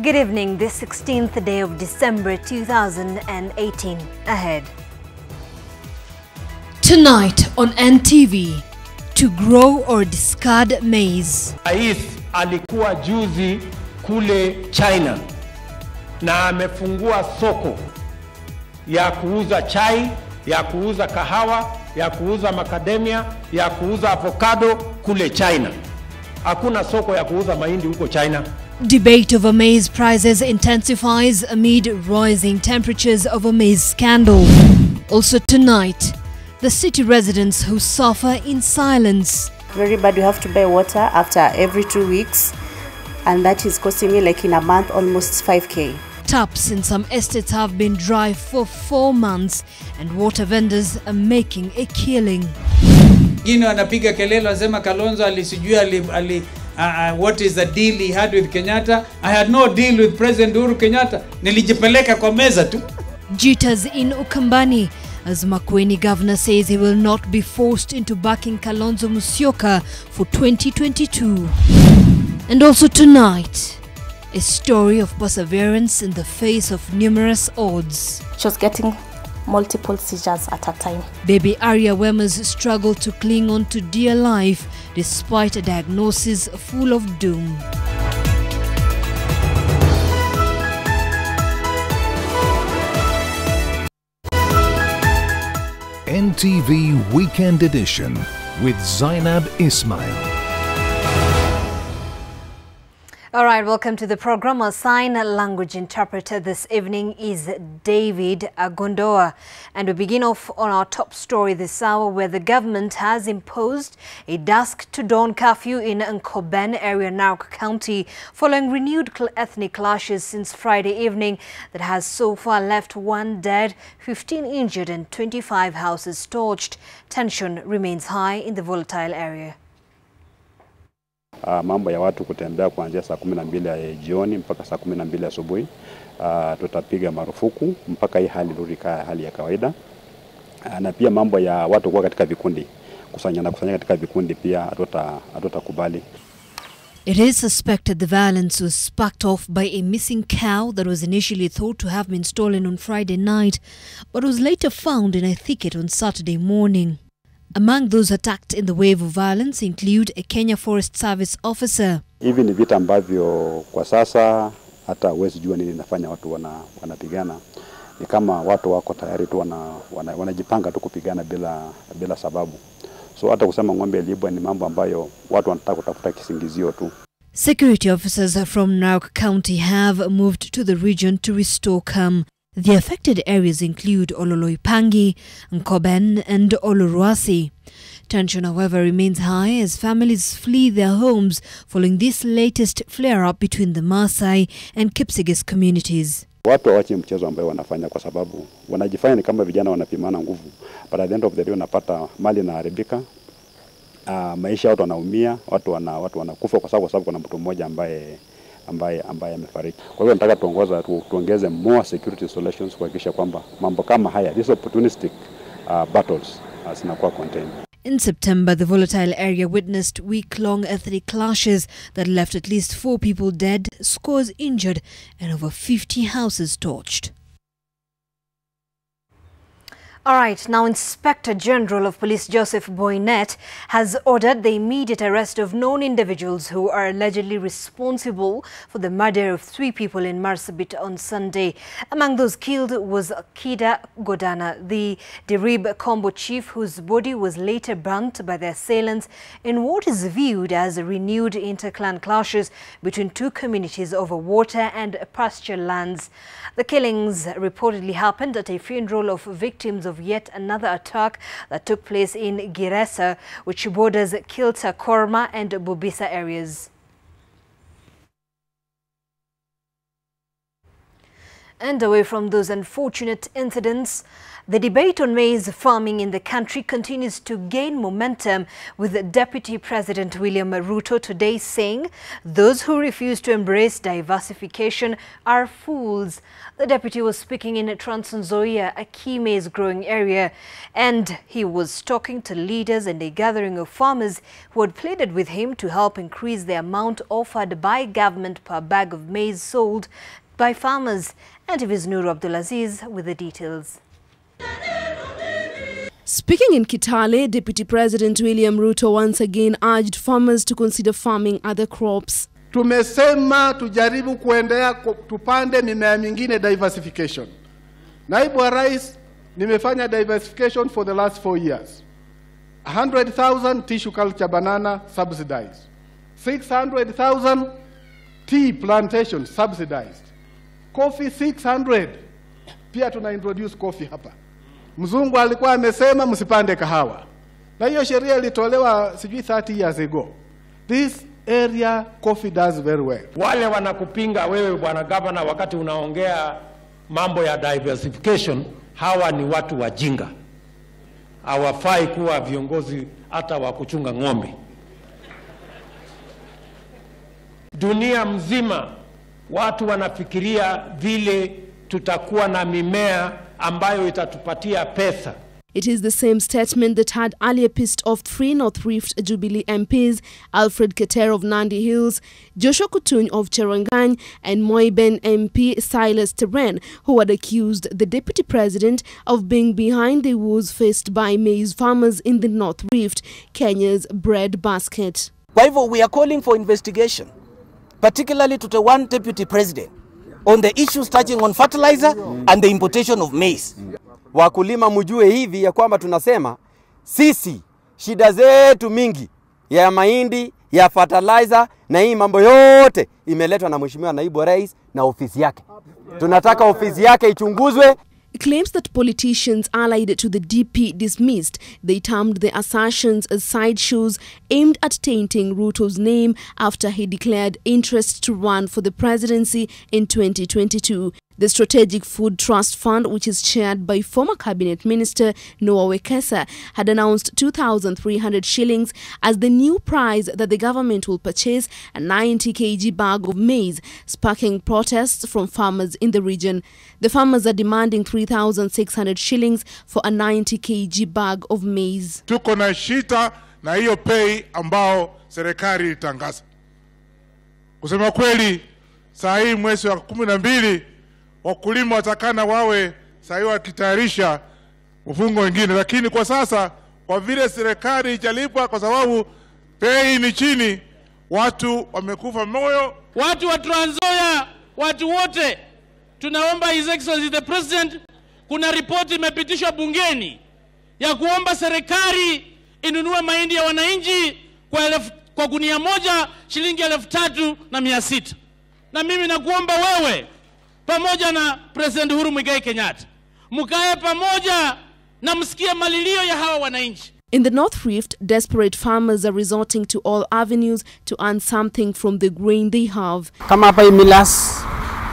Good evening, this 16th day of December 2018. Ahead. Tonight on NTV, to grow or discard maize. Rais alikuwa juzi kule China na amefungua soko ya kuuza chai, ya kuuza kahawa, ya kuuza macadamia, ya kuuza avocado kule China. Hakuna soko ya kuuza mahindi huko China. Debate over maize prices intensifies amid rising temperatures over maize scandal. Also tonight, the city residents who suffer in silence. Very bad. We have to buy water after every 2 weeks, and that is costing me like in a month almost 5K. Taps in some estates have been dry for 4 months and water vendors are making a killing. Wengine wanapiga kelele wasema Kalonzo alisijui what is the deal he had with Kenyatta. I had no deal with President Uhuru Kenyatta. Nilijipeleka kwa meza tu. Jitters in Ukambani as Makueni governor says he will not be forced into backing Kalonzo Musyoka for 2022. And also tonight, a story of perseverance in the face of numerous odds. She was getting multiple seizures at a time. Baby Aria Wemers struggled to cling on to dear life despite a diagnosis full of doom. NTV Weekend Edition with Zainab Ismail. All right, welcome to the program. Our sign language interpreter this evening is David Agondoa. And we begin off on our top story this hour, where the government has imposed a dusk to dawn curfew in Ukambani area, Narok County, following renewed ethnic clashes since Friday evening that has so far left 1 dead, 15 injured and 25 houses torched. Tension remains high in the volatile area. Mambo ya watu kutembea kuanzia saa 12 ya jioni mpaka saa 12 asubuhi tutapiga marufuku mpaka hii hali rudi hali ya kawaida. Na pia mambo ya watu kuwa katika vikundi, kusanyana katika vikundi pia hatutakubali. It is suspected the violence was sparked off by a missing cow that was initially thought to have been stolen on Friday night, but was later found in a thicket on Saturday morning. Among those attacked in the wave of violence include a Kenya Forest Service officer. Hivi ni vita ambavyo kwa sasa hata huwezi jua nini inafanya watu wanapigana. Ni kama watu wako tayari tu wanajipanga tu kupigana bila sababu. So hata kusema ng'ombe ilibwa ni mambo ambayo watu wanataka kutafuta kisingizio tu. Security officers from Narok County have moved to the region to restore calm. The affected areas include Ololoipangi, Ukambani and Oloruasi. Tension, however, remains high as families flee their homes following this latest flare-up between the Maasai and Kipsigis communities. Watu waache mchezo ambao wanafanya kwa sababu wanajifanya ni kama vijana wanapimana nguvu. But at the end of the day unapata mali inaharibika, maisha watu wanaumia, watu wanakufa kwa sababu kuna mtu mmoja ambaye amefariki. Kwa hivyo nataka tuongeze more security solutions kuhakikisha kwamba mambo kama haya, these opportunistic battles zinakuwa contained. In September, the volatile area witnessed week-long ethnic clashes that left at least 4 people dead, scores injured and over 50 houses torched. All right, now Inspector General of Police Joseph Boynet has ordered the immediate arrest of known individuals who are allegedly responsible for the murder of 3 people in Marsabit on Sunday. Among those killed was Kida Godana, the Derib combo chief whose body was later burnt by the assailants in what is viewed as renewed inter-clan clashes between 2 communities over water and pasture lands. The killings reportedly happened at a funeral of victims of yet another attack that took place in Giresa, which borders Kilta, Korma and Bubisa areas. And away from those unfortunate incidents, the debate on maize farming in the country continues to gain momentum, with Deputy President William Ruto today saying those who refuse to embrace diversification are fools. The deputy was speaking in Trans Nzoia, a key maize growing area, and he was talking to leaders and a gathering of farmers who had pleaded with him to help increase the amount offered by government per bag of maize sold by farmers. NTV's Nuru Abdulaziz with the details. Speaking in Kitale, Deputy President William Ruto once again urged farmers to consider farming other crops. Tumesema tujaribu kuendea tupande mimea mingine diversification. Naibu wa Rais, nimefanya diversification for the last 4 years. 100,000 tissue culture banana subsidized. 600,000 tea plantation subsidized. Coffee 600. Pia tuna introduce coffee hapa. Mzungu alikuwa amesema msipande kahawa. Na hiyo sheria ilitolewa sijui 30 years ago. This area coffee does very well. Wale wanakupinga wewe bwana governor wakati unaongea mambo ya diversification, hawa ni watu wajinga. Hawafai kuwa viongozi hata wa kuchunga ng'ombe. Dunia mzima watu wanafikiria vile tutakuwa na mimea ambayo itatupatia pesa. It is the same statement that had earlier pissed off 3 North Rift Jubilee MPs, Alfred Keter of Nandi Hills, Joshua Kutuny of Cherangany, and Moiben MP Silas Teren, who had accused the Deputy President of being behind the woes faced by maize farmers in the North Rift, Kenya's bread basket. Kwa hivyo, we are calling for investigation, particularly to the one Deputy President, on the issues touching on fertilizer and the importation of maize. Wakulima mjue hivi ya kwamba tunasema sisi shida zetu mingi ya mahindi, ya fertilizer na hii mambo yote imeletwa na Mheshimiwa Naibu wa Rais na ofisi yake. Tunataka ofisi yake ichunguzwe. Claims that politicians allied to the DP dismissed. They termed the assertions as sideshows aimed at tainting Ruto's name after he declared interest to run for the presidency in 2022. The Strategic Food Trust Fund, which is chaired by former Cabinet Minister Noah Wekesa, had announced 2,300 shillings as the new price that the government will purchase a 90 kg bag of maize, sparking protests from farmers in the region. The farmers are demanding 3,600 shillings for a 90 kg bag of maize. Tuko na shida na hiyo pay ambao serikali itangaza. Kusema kweli, saa hii mwezi wa 12 wakulima watakana wawe saa wakitayarisha mfungo wengine, lakini kwa sasa kwa vile serikali ijalipa kwa sababu pei ni chini, watu wamekufa moyo. Watu wa Trans Nzoia, watu wote tunaomba His Excellency the President, kuna ripoti imepitishwa bungeni ya kuomba serikali inunue mahindi ya wananchi kwa gunia moja shilingi 3,600. Na mimi nakuomba wewe pamoja na President Uhuru Muigai Kenyatta, mkae pamoja na msikie malilio ya hawa wananchi. In the North Rift, desperate farmers are resorting to all avenues to earn something from the grain they have. Kama hapa hii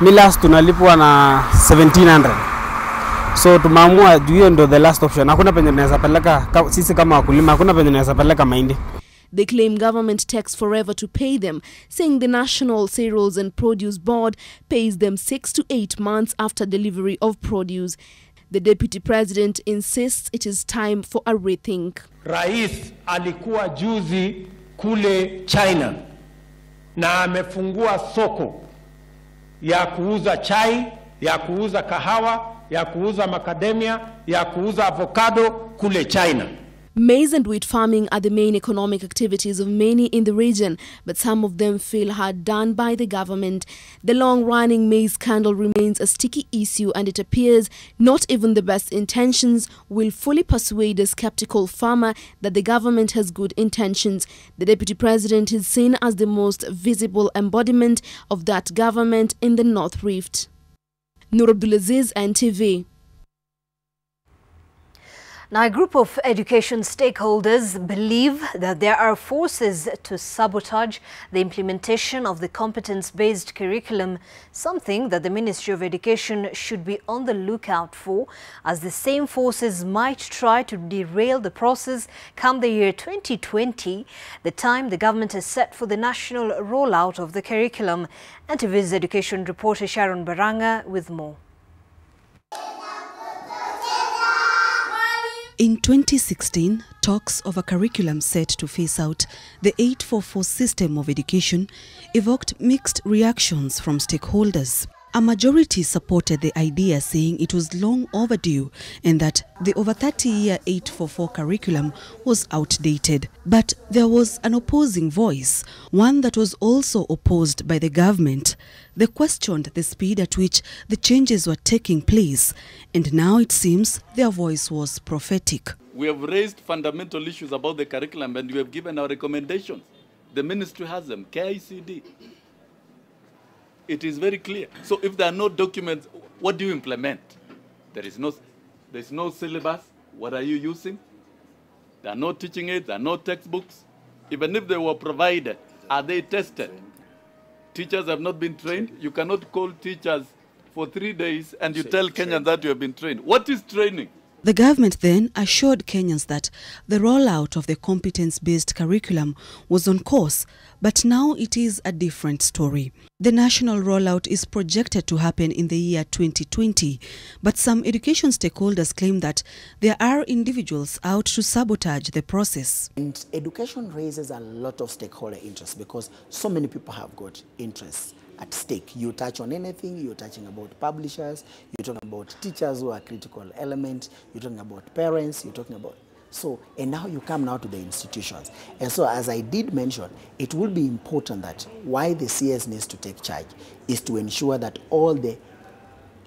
Milas tunalipwa na 1,700. So tumeamua hiyo ndio the last option. Hakuna penye tunaweza peleka sisi kama wakulima, hakuna penye tunaweza peleka mahindi. They claim government takes forever to pay them, saying the National Cereals and Produce Board pays them 6 to 8 months after delivery of produce. The Deputy President insists it is time for a rethink. Rais alikuwa juzi kule China na amefungua soko ya kuuza chai, ya kuuza kahawa, ya kuuza macadamia, ya kuuza avocado kule China. Maize and wheat farming are the main economic activities of many in the region, but some of them feel hard done by the government. The long-running maize scandal remains a sticky issue, and it appears not even the best intentions will fully persuade a skeptical farmer that the government has good intentions. The Deputy President is seen as the most visible embodiment of that government in the North Rift. Nuru Abdulaziz, NTV. Now, a group of education stakeholders believe that there are forces to sabotage the implementation of the competence-based curriculum, something that the Ministry of Education should be on the lookout for, as the same forces might try to derail the process come the year 2020, the time the government has set for the national rollout of the curriculum. NTV's education reporter Sharon Baranga with more. In 2016, talks of a curriculum set to phase out the 844 system of education evoked mixed reactions from stakeholders. A majority supported the idea, saying it was long overdue and that the over 30-year 844 curriculum was outdated. But there was an opposing voice, one that was also opposed by the government. They questioned the speed at which the changes were taking place, and now it seems their voice was prophetic. We have raised fundamental issues about the curriculum and we have given our recommendations. The ministry has them, KICD. It is very clear. So if there are no documents, what do you implement? There's no syllabus. What are you using? There are no teaching aids, there are no textbooks. Even if they were provided, are they tested? Teachers have not been trained. You cannot call teachers for 3 days and you tell Kenyans that you have been trained. What is training? The government then assured Kenyans that the rollout of the competence-based curriculum was on course, but now it is a different story. The national rollout is projected to happen in the year 2020, but some education stakeholders claim that there are individuals out to sabotage the process. And education raises a lot of stakeholder interest because so many people have got interests at stake. You touch on anything, you're touching about publishers, you're talking about teachers who are a critical element, you're talking about parents, you're talking about... So, and now you come now to the institutions. And so, as I did mention, it will be important that why the CS needs to take charge is to ensure that all the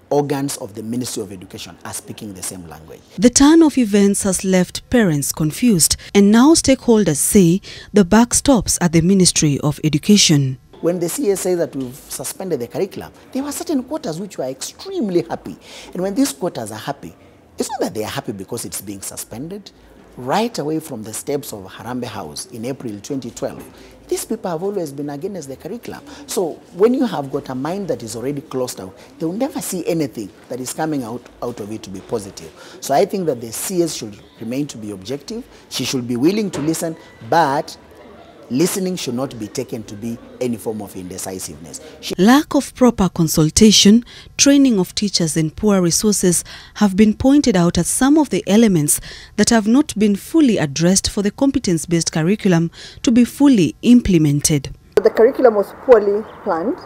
organs of the Ministry of Education are speaking the same language. The turn of events has left parents confused, and now stakeholders say the buck stops at the Ministry of Education. When the CS says that we've suspended the curriculum, there were certain quarters which were extremely happy. And when these quarters are happy, it's not that they are happy because it's being suspended. Right away from the steps of Harambee House in April 2012, these people have always been against the curriculum. So when you have got a mind that is already closed out, they will never see anything that is coming out of it to be positive. So I think that the CS should remain to be objective. She should be willing to listen, but listening should not be taken to be any form of indecisiveness. Lack of proper consultation, training of teachers and poor resources have been pointed out as some of the elements that have not been fully addressed for the competence-based curriculum to be fully implemented. The curriculum was poorly planned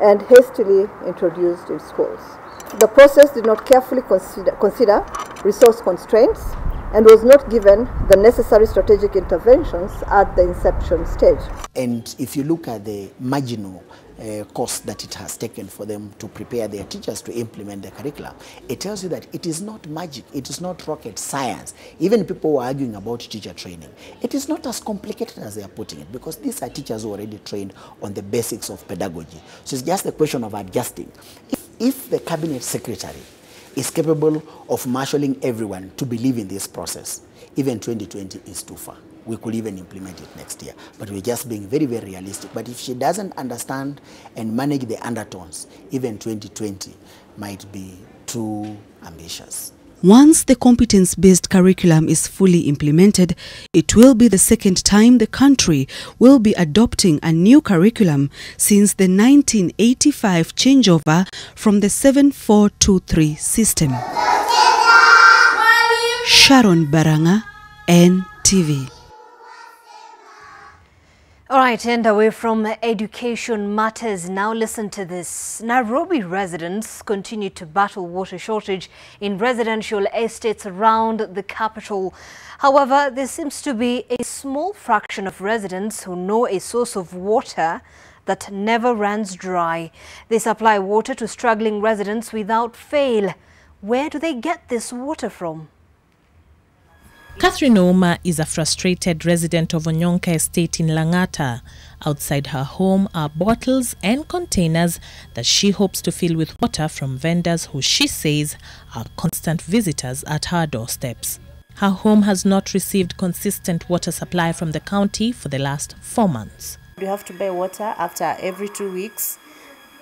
and hastily introduced in schools. The process did not carefully consider resource constraints and was not given the necessary strategic interventions at the inception stage. And if you look at the marginal cost that it has taken for them to prepare their teachers to implement the curriculum, it tells you that it is not magic, it is not rocket science. Even people who are arguing about teacher training, it is not as complicated as they are putting it, because these are teachers who are already trained on the basics of pedagogy. So it's just a question of adjusting. If the cabinet secretary is capable of marshalling everyone to believe in this process, even 2020 is too far. We could even implement it next year. But we're just being very, very realistic. But if she doesn't understand and manage the undertones, even 2020 might be too ambitious. Once the competence-based curriculum is fully implemented, it will be the second time the country will be adopting a new curriculum since the 1985 changeover from the 7423 system. Sharon Baranga, NTV. All right, and away from education matters, now listen to this. Nairobi residents continue to battle water shortage in residential estates around the capital. However, there seems to be a small fraction of residents who know a source of water that never runs dry. They supply water to struggling residents without fail. Where do they get this water from? Catherine Ouma is a frustrated resident of Onyonka Estate in Langata. Outside her home are bottles and containers that she hopes to fill with water from vendors who she says are constant visitors at her doorsteps. Her home has not received consistent water supply from the county for the last 4 months. We have to buy water after every 2 weeks,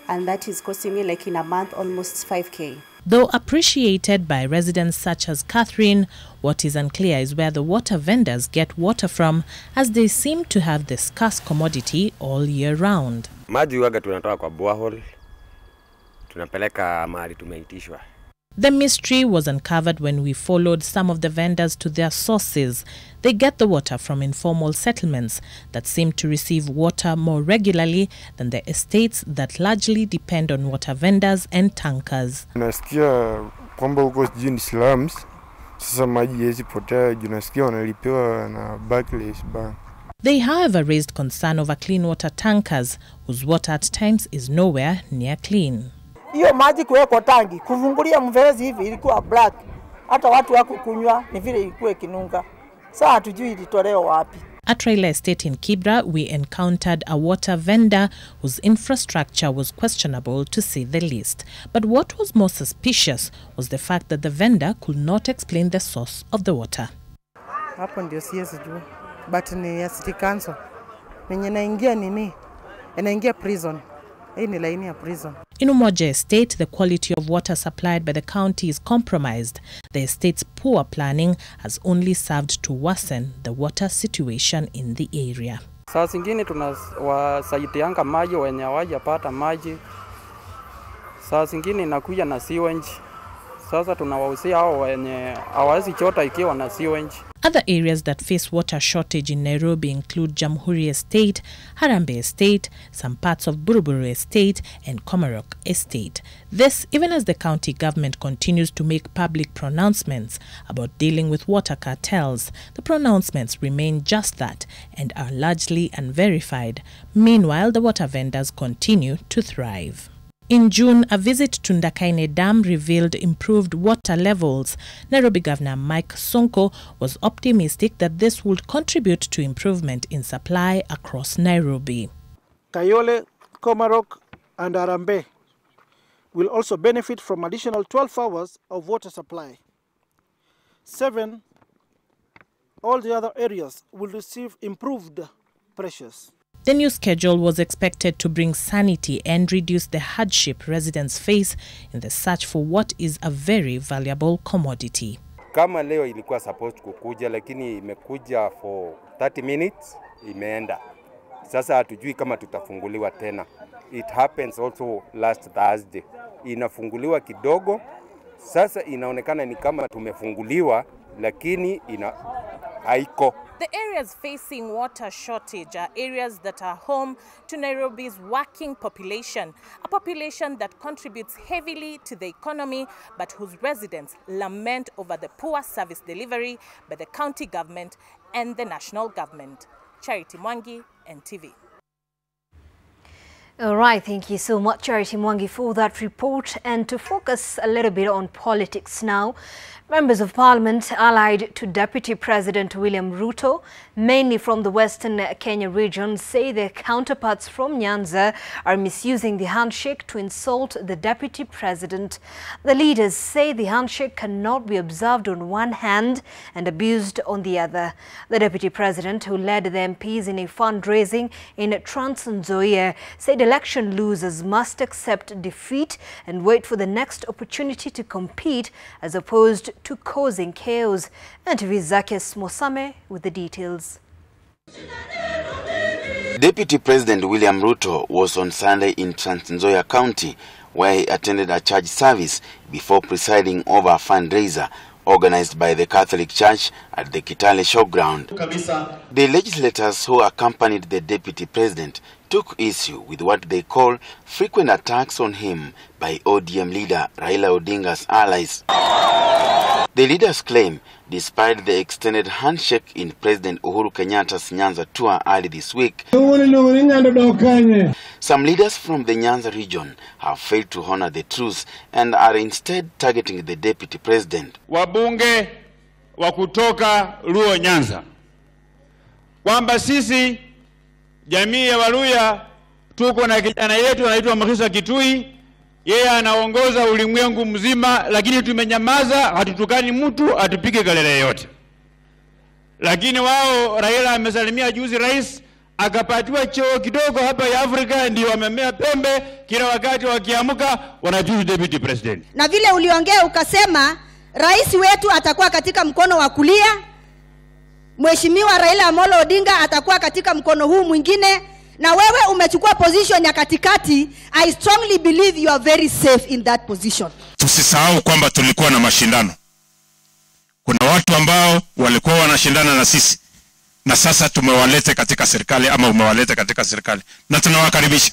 and that is costing me like in a month almost 5K. Though appreciated by residents such as Catherine, what is unclear is where the water vendors get water from, as they seem to have the scarce commodity all year round. Maji waga tunatoa kwa borehole, tunapeleka mahali tumeitishwa. The mystery was uncovered when we followed some of the vendors to their sources. They get the water from informal settlements that seem to receive water more regularly than the estates that largely depend on water vendors and tankers. Nasikia kwamba huko jijini slums, sasa maji yezi potea, nasikia wanalipewa na Barclays Bank. They, however, raised concern over clean water tankers, whose water at times is nowhere near clean. Hiyo maji kuwekwa tangi, kuvungulia mferezi hivi ilikuwa black. Hata watu wako kunywa ni vile ilikuwa kinunga. Sasa hatujui ilitolewa wapi. At Raila Estate in Kibra, we encountered a water vendor whose infrastructure was questionable to say the least. But what was more suspicious was the fact that the vendor could not explain the source of the water. Hapo ndio siwezi jua. But ni ya city council. Mwenye naingia nini? Inaingia prison. Hii ni laini ya prison. In Umoja Estate, the quality of water supplied by the county is compromised. The estate's poor planning has only served to worsen the water situation in the area. Saa zingine tunawasaidianga maji wenye hawajapata maji. Saa zingine inakuja na sewage. Sasa tunawahusia hao wenye hawawezi chota ikiwa na sewage. Other areas that face water shortage in Nairobi include Jamhuri Estate, Harambee Estate, some parts of Buruburu Estate and Komarok Estate. This even as the county government continues to make public pronouncements about dealing with water cartels. The pronouncements remain just that and are largely unverified. Meanwhile, the water vendors continue to thrive. In June, a visit to Ndakaine Dam revealed improved water levels. Nairobi Governor Mike Sonko was optimistic that this would contribute to improvement in supply across Nairobi. Kayole, Komarok and Harambee will also benefit from additional 12 hours of water supply. 7, all the other areas will receive improved pressures. The new schedule was expected to bring sanity and reduce the hardship residents face in the search for what is a very valuable commodity. Kama leo ilikuwa supposed kukuja lakini imekuja for 30 minutes imeenda. Sasa hatujui kama tutafunguliwa tena. It happens also last Thursday. Inafunguliwa kidogo. Sasa inaonekana ni kama tumefunguliwa lakini haiko. The areas facing water shortage are areas that are home to Nairobi's working population, a population that contributes heavily to the economy but whose residents lament over the poor service delivery by the county government and the national government. Charity Mwangi, NTV. All right, thank you so much, Charity Mwangi, for that report. And to focus a little bit on politics now, members of Parliament allied to Deputy President William Ruto, mainly from the Western Kenya region, say their counterparts from Nyanza are misusing the handshake to insult the Deputy President. The leaders say the handshake cannot be observed on one hand and abused on the other. The Deputy President, who led the MPs in a fundraising in Trans Nzoia, said election losers must accept defeat and wait for the next opportunity to compete as opposed to causing chaos. NTV Zakes Mosame with the details. Deputy President William Ruto was on Sunday in Trans Nzoia County, where he attended a church service before presiding over a fundraiser organized by the Catholic Church at the Kitale Showground. The legislators who accompanied the Deputy President took issue with what they call frequent attacks on him by ODM leader Raila Odinga's allies. The leaders claim, despite the extended handshake in President Uhuru Kenyatta's Nyanza tour early this week, some leaders from the Nyanza region have failed to honor the truce and are instead targeting the Deputy President. Wabunge wa kutoka Luo Nyanza, kwamba sisi jamii ya Waluya tuko na kijana yetu anaitwa Mkhisa Kitui, yeye anaongoza ulimwengu mzima, lakini tumenyamaza, hatutukani mtu atupige galera yote. Lakini wao Raila amesalimia juzi rais, akapatiwa cheo kidogo hapa ya Afrika, ndio wamemea pembe, kila wakati wakiamuka wanajuzi deputy president. Na vile uliongea ukasema rais wetu atakuwa katika mkono wa kulia, Mheshimiwa Raila Amolo Odinga atakuwa katika mkono huu mwingine, na wewe umechukua position ya katikati. I strongly believe you are very safe in that position. Tusisahau kwamba tulikuwa na mashindano. Kuna watu ambao walikuwa wanashindana na sisi, na sasa tumewaleta katika serikali ama umewaleta katika serikali, na tunawakaribisha.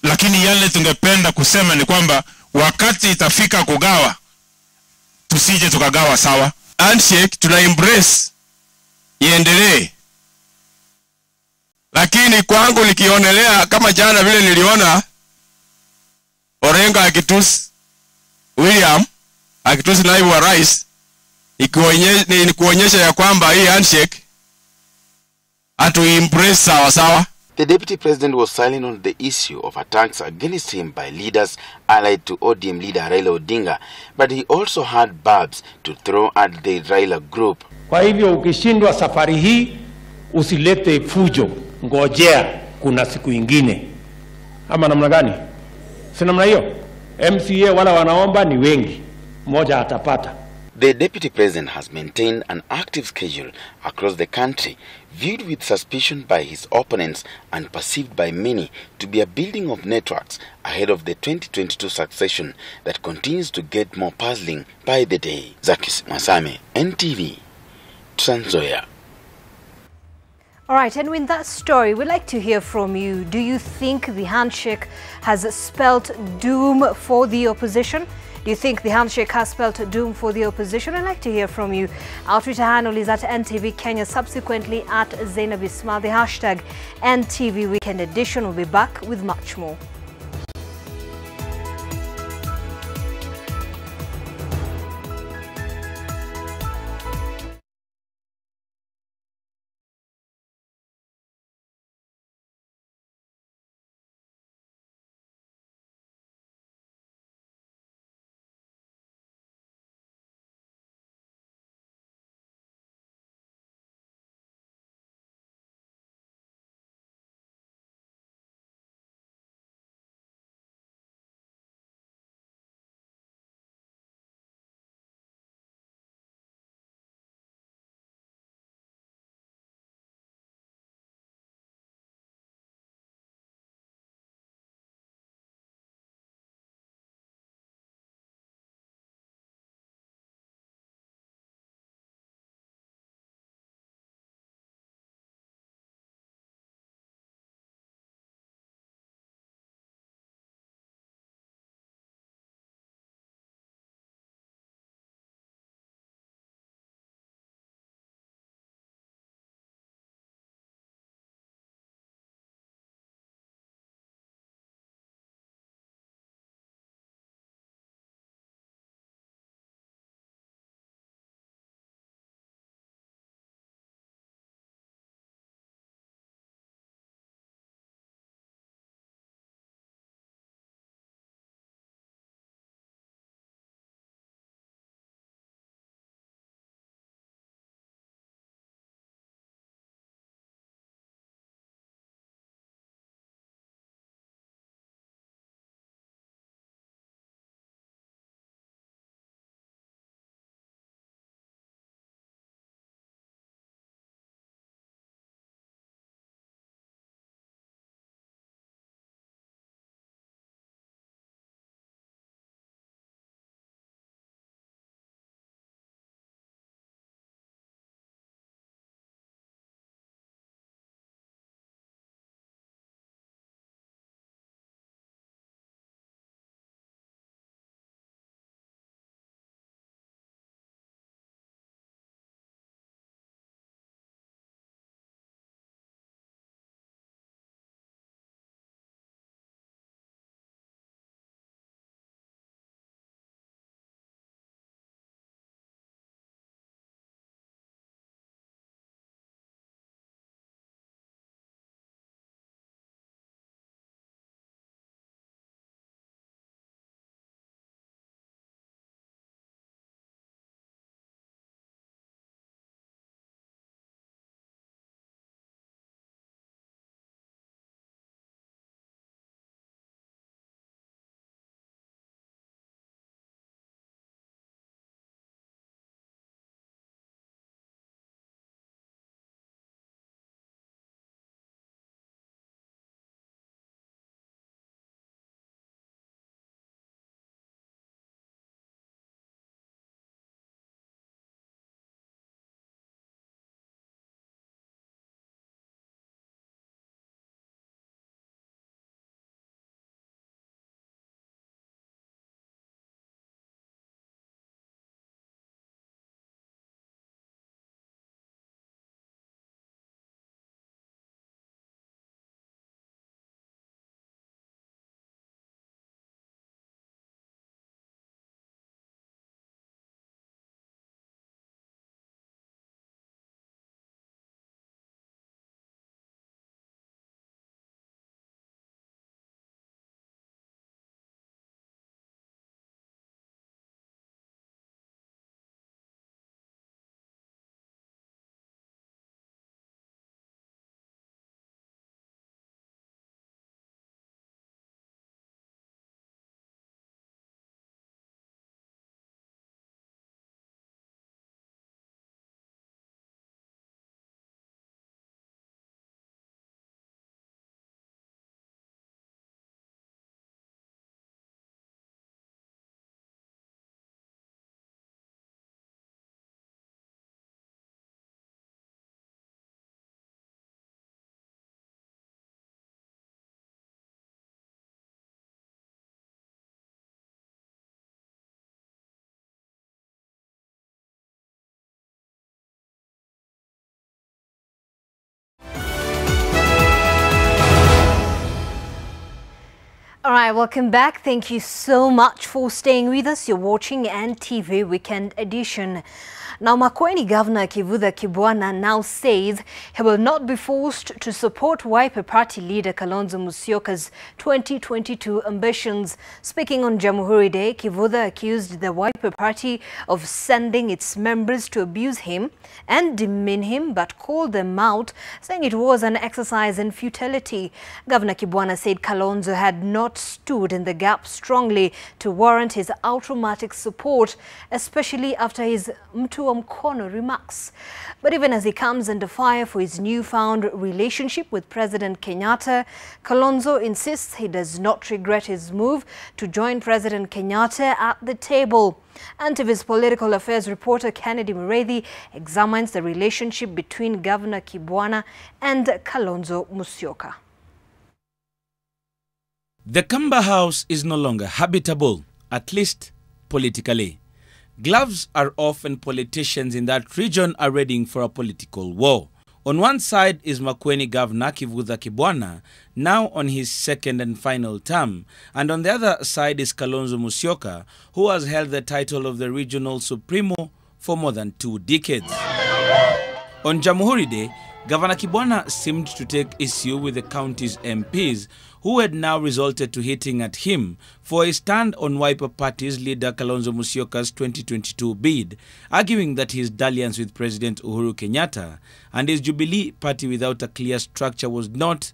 Lakini yale tungependa kusema ni kwamba wakati itafika kugawa, tusije tukagawa sawa. Handshake tuna embrace iendelee. Lakini kwangu nikionelea kama jana vile niliona Orengo akitusi William akitusi naibu wa rais, ni kuonyesha ya kwamba hii handshake atu embrace sawa sawa. The deputy president was silent on the issue of attacks against him by leaders allied to ODM leader Raila Odinga, but he also had barbs to throw at the Raila group. Kwa hivyo ukishindwa safari hii usilete fujo, ngojea kuna siku ingine. Ama namna gani? Si namna hiyo? MCA wala wanaomba ni wengi, mmoja atapata. The deputy president has maintained an active schedule across the country, viewed with suspicion by his opponents and perceived by many to be a building of networks ahead of the 2022 succession that continues to get more puzzling by the day. Zakis Masame, NTV, Trans Nzoia. All right, and with that story, we'd like to hear from you. Do you think the handshake has spelt doom for the opposition? Do you think the handshake has spelt doom for the opposition? I'd like to hear from you. Our Twitter handle is at NTV Kenya, subsequently at Zainab Ismail. The hashtag NTV Weekend Edition will be back with much more. All right, welcome back. Thank you so much for staying with us. You're watching NTV Weekend Edition. Now, Makueni Governor Kivutha Kibwana now says he will not be forced to support Wiper Party leader Kalonzo Musyoka's 2022 ambitions. Speaking on Jamhuri Day, Kivutha accused the Wiper Party of sending its members to abuse him and demean him, but called them out, saying it was an exercise in futility. Governor Kibwana said Kalonzo had not stood in the gap strongly to warrant his automatic support, especially after his Mtu wa Mkono remarks. But even as he comes under fire for his newfound relationship with President Kenyatta, Kalonzo insists he does not regret his move to join President Kenyatta at the table. NTV's political affairs reporter Kennedy Mureithi examines the relationship between Governor Kibwana and Kalonzo Musyoka. The Kamba house is no longer habitable, at least politically. Gloves are off and politicians in that region are readying for a political war. On one side is Makueni Governor Kivutha Kibwana, now on his second and final term, and on the other side is Kalonzo Musyoka, who has held the title of the regional supremo for more than 2 decades. On Jamhuri Day, Governor Kibwana seemed to take issue with the county's MPs, who had now resulted to hitting at him for a stand on Wiper Party's leader Kalonzo Musyoka's 2022 bid, arguing that his dalliance with President Uhuru Kenyatta and his Jubilee Party without a clear structure was not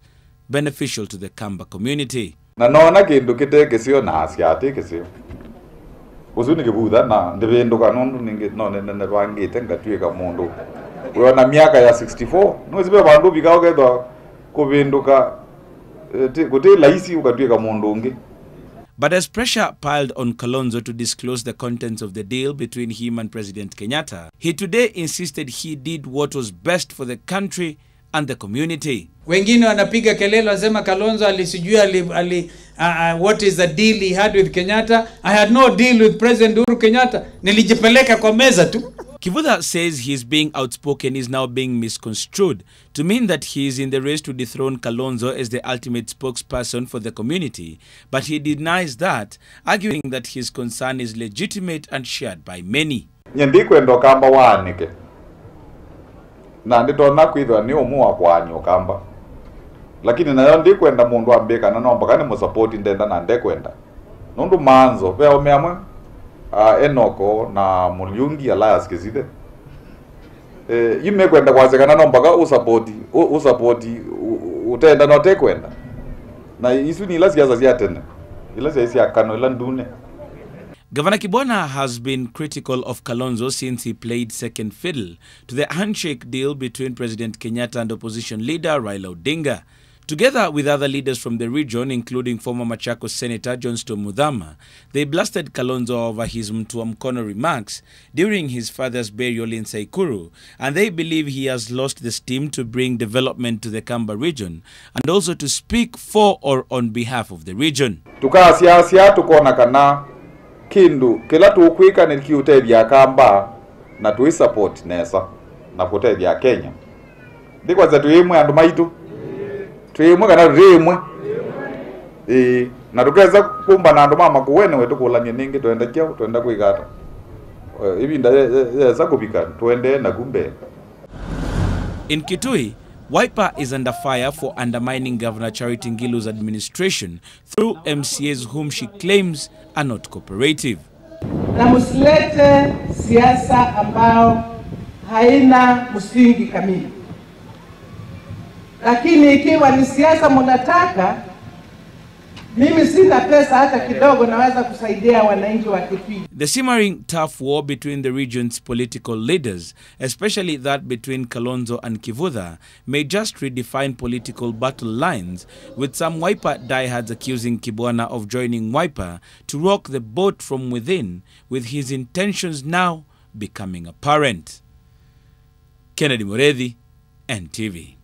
beneficial to the Kamba community. Na naona kindu kitekesio na asiate kesio. Uzuni kibuda na ndivendo kanundu ninge none bangite ngatwika mundu. Uyo na miaka ya 64, nwezibe bandu bikao kedo kubinduka kuti laisi ukatwika mundu ungi. But as pressure piled on Kalonzo to disclose the contents of the deal between him and President Kenyatta, he today insisted he did what was best for the country and the community. Wengine wanapiga kelele wasema Kalonzo alisijua what is the deal he had with Kenyatta. I had no deal with President Uhuru Kenyatta. Nilijipeleka kwa meza tu. Kivutha says his being outspoken is now being misconstrued to mean that he is in the race to dethrone Kalonzo as the ultimate spokesperson for the community, but he denies that, arguing that his concern is legitimate and shared by many. Nyendikwendo Kamba wanike. Na nditona kwithwa ni umwa kwanyu Kamba. Lakini nayo ndikwenda mundu ambeka na nomba kane musupport ndenda na ndekwenda. Nundu manzo pe omeamwe Enoko na Mulyungi alliance kizide. Yime kwenda kwazekana nomba usupport utenda no tekwenda. Na isu ni la siasa ziatene. Ila siasa yakano ila ndune. Governor Kibwana has been critical of Kalonzo since he played second fiddle to the handshake deal between President Kenyatta and opposition leader Raila Odinga. Together with other leaders from the region, including former Machakos Senator Johnston Muthama, they blasted Kalonzo over his Mtu wa Mkono remarks during his father's burial in Saikuru, and they believe he has lost the steam to bring development to the Kamba region and also to speak for or on behalf of the region. Tukaa siasa tukona kana kindu kila tukwika ni kiutedia Kamba na tuisupport nesa na kutedia Kenya. Ndikwa za tuimwe andu maitu tuimwe kana rimwe na tukeza kumba na andu mama kuwene wetu kulanye ningi tuenda kyao tuenda kuigata ibinda za kubika tuende na kumbe. In Kitui, Wiper is under fire for undermining Governor Charity Ngilu's administration through MCAs whom she claims are not cooperative. Na musilete siasa ambao haina msingi kamili. Lakini ikiwa ni siasa mnataka, mimi sina pesa hata kidogo naweza kusaidia wananchi wa Kitui. The simmering tough war between the region's political leaders, especially that between Kalonzo and Kivutha, may just redefine political battle lines, with some Wiper diehards accusing Kibwana of joining Wiper to rock the boat from within, with his intentions now becoming apparent. Kennedy Mureithi, NTV.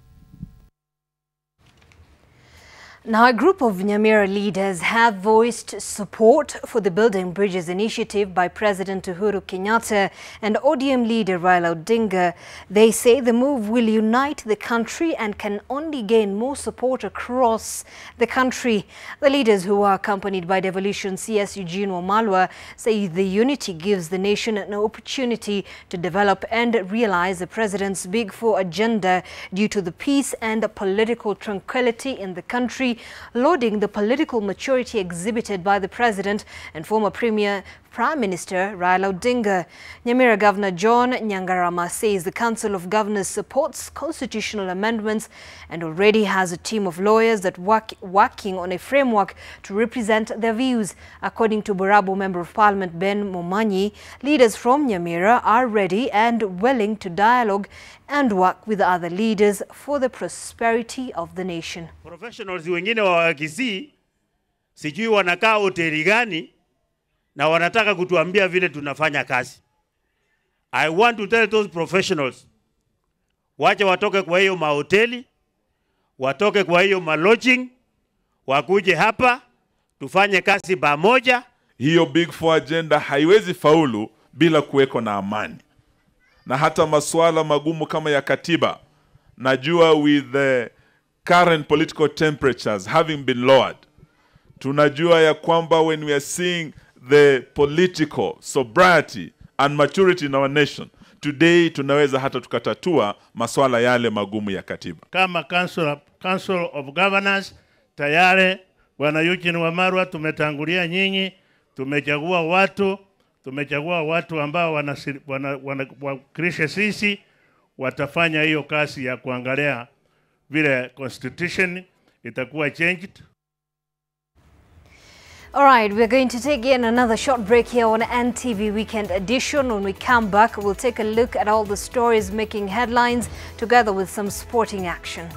Now, a group of Nyamira leaders have voiced support for the Building Bridges initiative by President Uhuru Kenyatta and ODM leader Raila Odinga. They say the move will unite the country and can only gain more support across the country. The leaders, who are accompanied by Devolution CS Eugene Wamalwa, say the unity gives the nation an opportunity to develop and realize the president's Big Four agenda due to the peace and political tranquility in the country, lauding the political maturity exhibited by the president and former Prime Minister Raila Odinga. Nyamira Governor John Nyangarama says the Council of Governors supports constitutional amendments and already has a team of lawyers that working on a framework to represent their views. According to Borabu Member of Parliament Ben Momanyi, leaders from Nyamira are ready and willing to dialogue and work with other leaders for the prosperity of the nation. Professionals wengine wa Kisii sijui wanakaa hoteli gani na wanataka kutuambia vile tunafanya kazi. I want to tell those professionals, wache watoke kwa hiyo mahoteli, watoke kwa hiyo malodging, wakuje hapa tufanye kazi pamoja. Hiyo Big Four agenda haiwezi faulu bila kuweko na amani. Na hata masuala magumu kama ya katiba, najua with the current political temperatures having been lowered, tunajua ya kwamba when we are seeing the political sobriety and maturity in our nation, today tunaweza hata tukatatua masuala yale magumu ya katiba. Kama Council of Governors, tayari Bwana Eugene Wamalwa tumetangulia nyinyi, tumechagua watu ambao wanawakilisha sisi, watafanya hiyo kazi ya kuangalia vile constitution itakuwa changed. All right, we're going to take in another short break here on NTV Weekend Edition. When we come back, we'll take a look at all the stories making headlines together with some sporting action.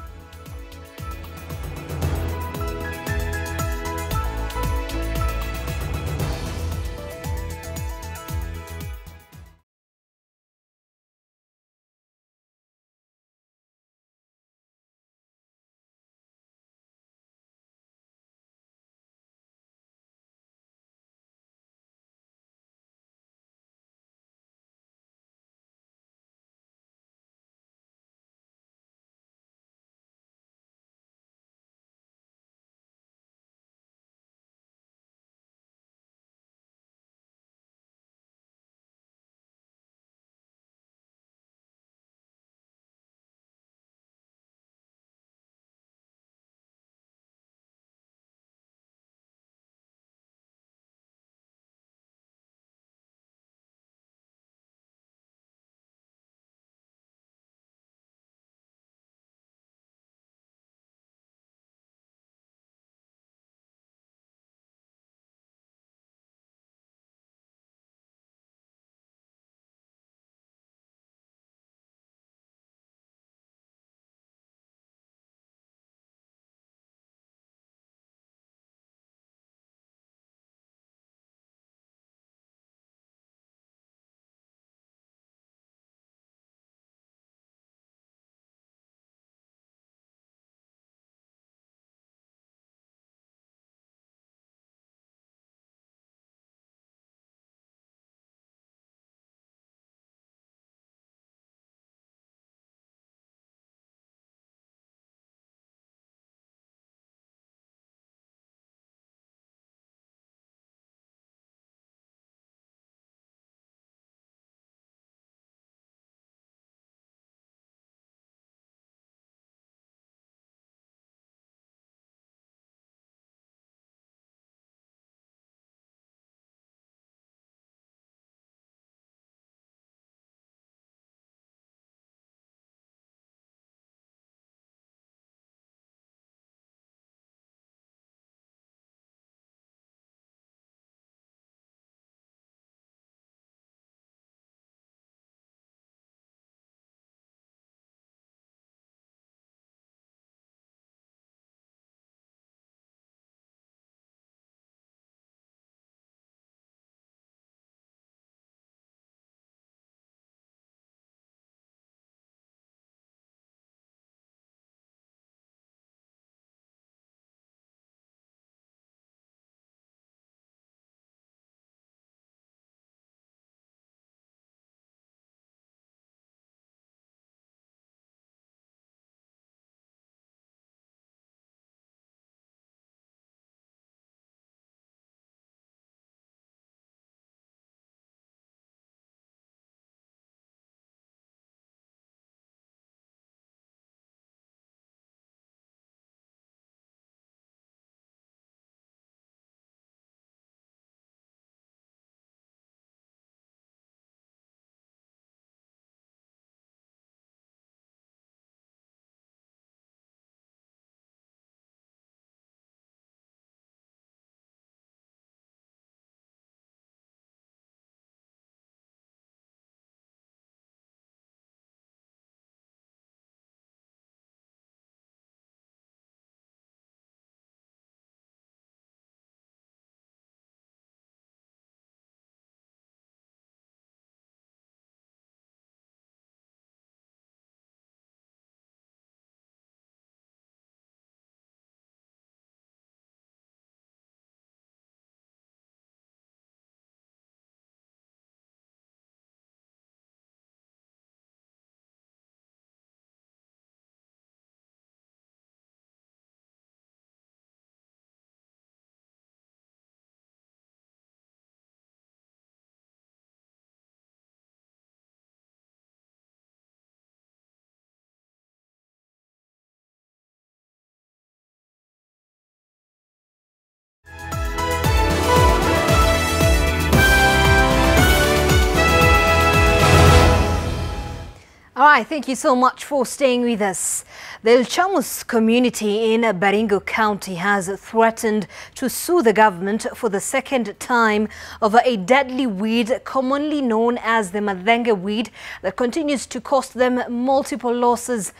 right, thank you so much for staying with us. The Ilchamus community in Baringo County has threatened to sue the government for the second time over a deadly weed commonly known as the madenge weed that continues to cost them multiple losses.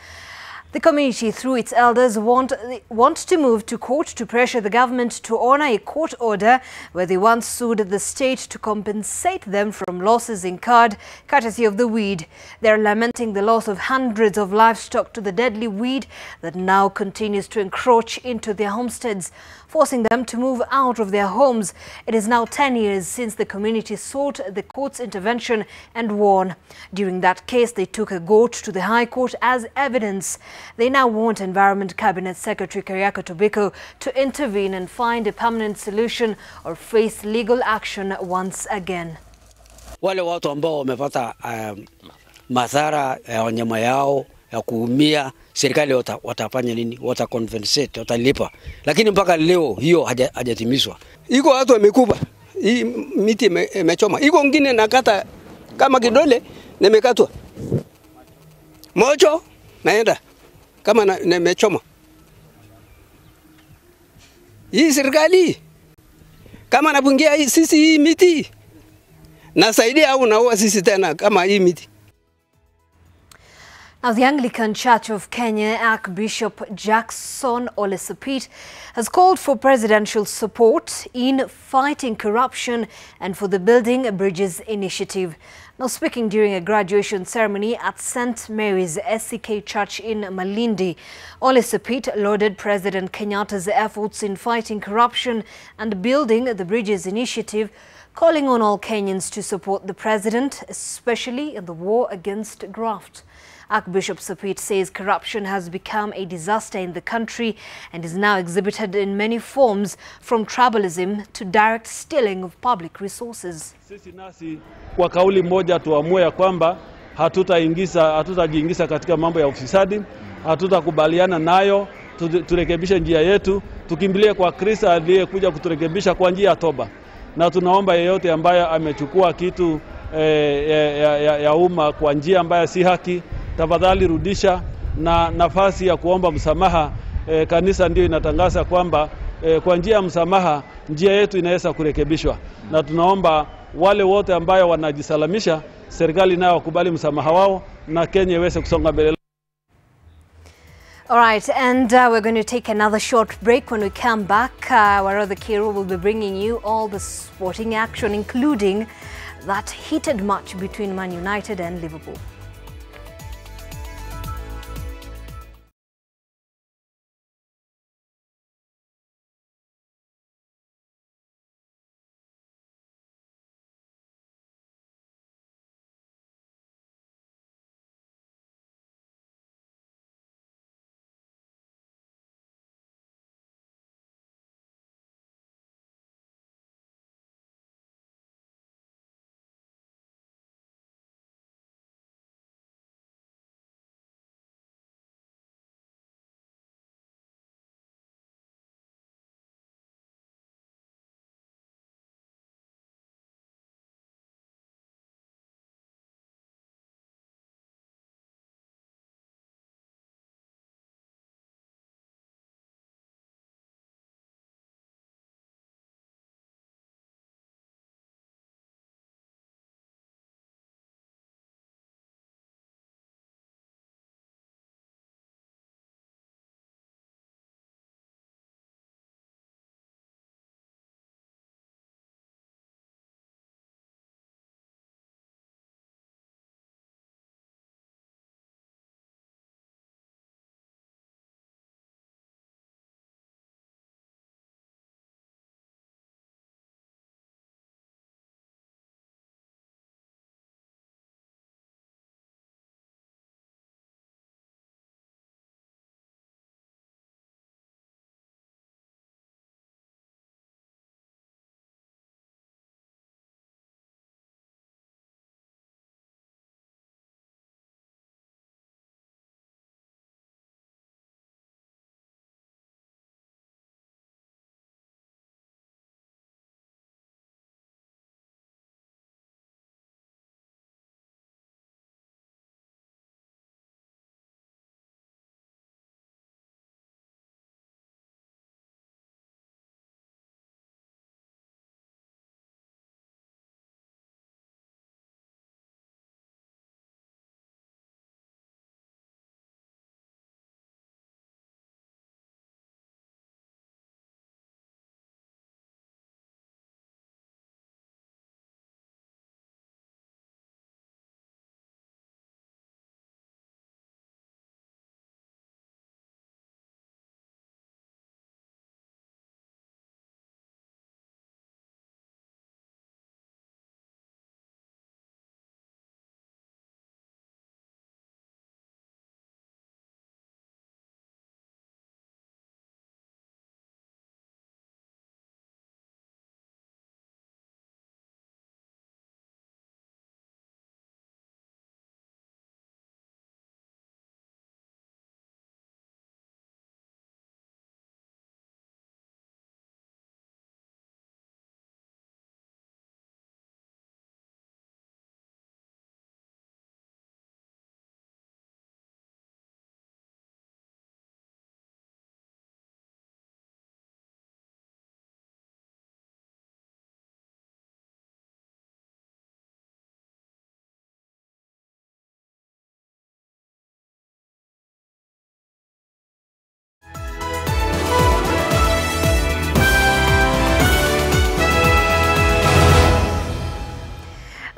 The community, through its elders, want to move to court to pressure the government to honor a court order where they once sued the state to compensate them from losses incurred courtesy of the weed. They are lamenting the loss of hundreds of livestock to the deadly weed that now continues to encroach into their homesteads, forcing them to move out of their homes. It is now 10 years since the community sought the court's intervention and won. During that case, they took a goat to the High Court as evidence. They now want Environment Cabinet Secretary Kariako Tobiko to intervene and find a permanent solution or face legal action once again. Wale watu ambao wamepata madhara ya wanyama yao ya kuumia, serikali watafanya nini? Watacompensate, watalipa. Lakini mpaka leo hiyo hajatimizwa. Iko watu wamekufa. Hii miti imechoma. Iko ngine nakata kama kidole nimekatwa. Mocho naenda kama nimechoma. Hii serikali kama napungia sisi hii miti nasaidia au naua sisi tena kama hii miti. Now, the Anglican Church of Kenya Archbishop Jackson Ole Sapit has called for presidential support in fighting corruption and for the Building Bridges initiative. Now, speaking during a graduation ceremony at St. Mary's SCK Church in Malindi, Ole Sapit lauded President Kenyatta's efforts in fighting corruption and building the Bridges initiative, calling on all Kenyans to support the president, especially in the war against graft. Archbishop Sapit says corruption has become a disaster in the country and is now exhibited in many forms, from tribalism to direct stealing of public resources. Sisi nasi kwa kauli moja tuamue ya kwamba hatutajiingiza katika mambo ya ufisadi, hatutakubaliana nayo, turekebishe njia yetu, tukimbilie kwa Kristo aliyekuja kuturekebisha kwa njia ya toba. Na tunaomba yeyote ambaye amechukua kitu ya umma kwa njia ambayo si haki, tafadhali rudisha, na nafasi ya kuomba msamaha. Kanisa ndio inatangaza kwamba kwa njia ya msamaha njia yetu inaweza kurekebishwa, na tunaomba wale wote ambao wanajisalamisha, serikali nayo wakubali msamaha wao na Kenya iweze kusonga mbele. All right, and we're going to take another short break. When we come back, Warotha Kiro will be bringing you all the sporting action, including that heated match between Man United and Liverpool.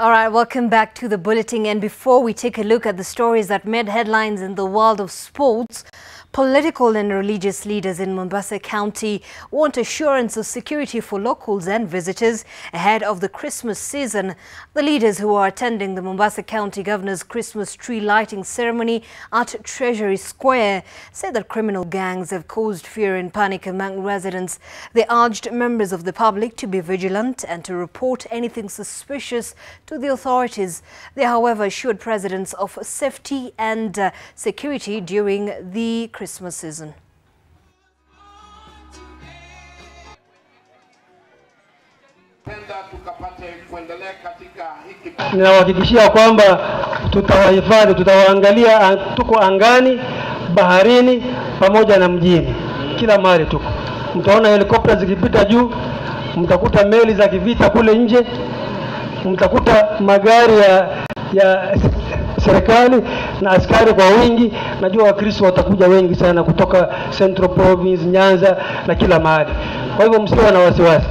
All right, welcome back to the bulletin. And before we take a look at the stories that made headlines in the world of sports, political and religious leaders in Mombasa County want assurance of security for locals and visitors ahead of the Christmas season. The leaders who are attending the Mombasa County Governor's Christmas tree lighting ceremony at Treasury Square say that criminal gangs have caused fear and panic among residents. They urged members of the public to be vigilant and to report anything suspicious to the authorities. They, however, assured residents of safety and security during the Christmas season. Ninawahakikishia kwamba tutawahifadhi, tutawaangalia, tuko angani, baharini pamoja na mjini, kila mahali tuko. Mtaona helikopta zikipita juu, mtakuta meli za kivita kule nje, mtakuta magari ya serikali na askari kwa wingi. Najua Wakristo watakuja wengi sana kutoka Central Province, Nyanza na kila mahali. Kwa hivyo msiwe na wasiwasi.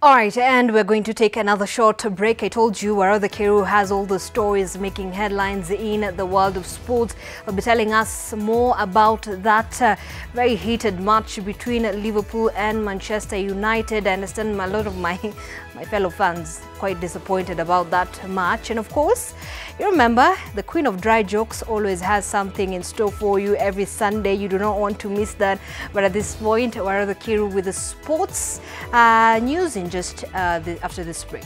All right, and we're going to take another short break. I told you Warada Kiru has all the stories making headlines in the world of sports. Will be telling us more about that very heated match between Liverpool and Manchester United. I understand a lot of my fellow fans quite disappointed about that match. And of course, you remember the Queen of Dry Jokes always has something in store for you every Sunday. You do not want to miss that. But at this point, Warada Kiru with the sports news in just after this break.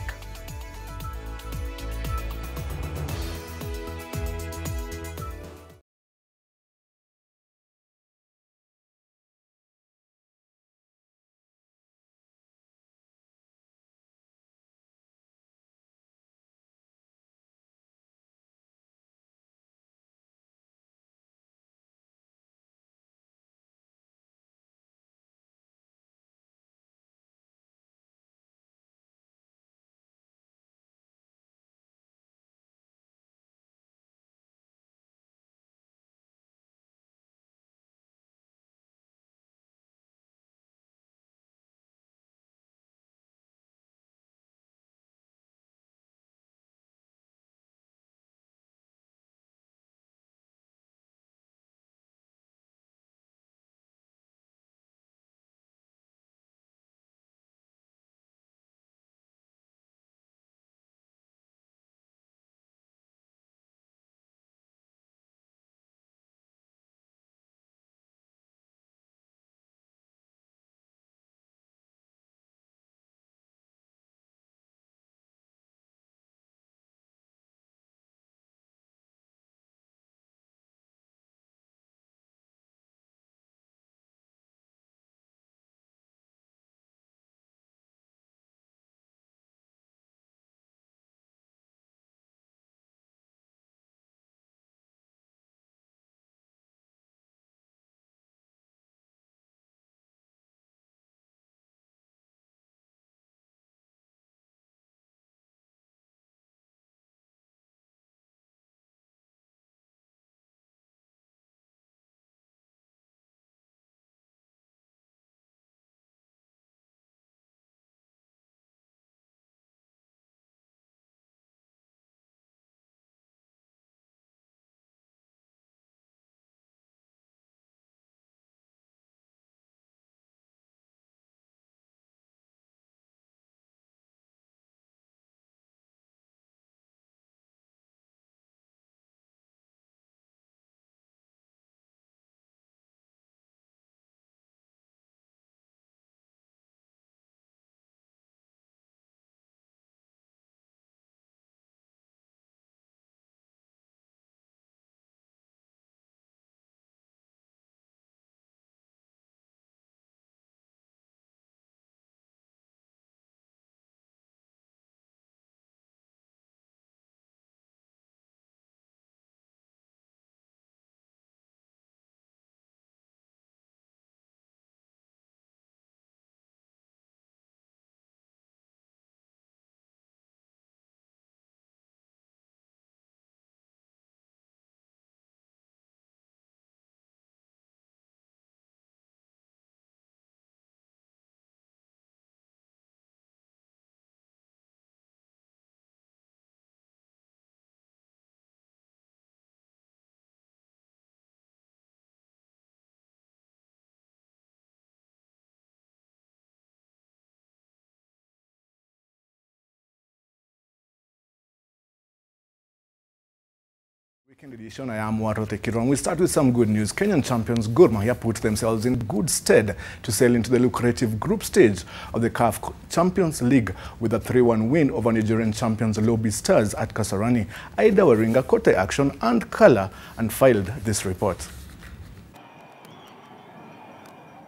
Weekend edition, I am Warote Kiron. We start with some good news. Kenyan champions Gor Mahia put themselves in good stead to sail into the lucrative group stage of the CAF Champions League with a 3-1 win over Nigerian champions Lobi Stars at Kasarani. Aida Waringa caught the action and color and filed this report.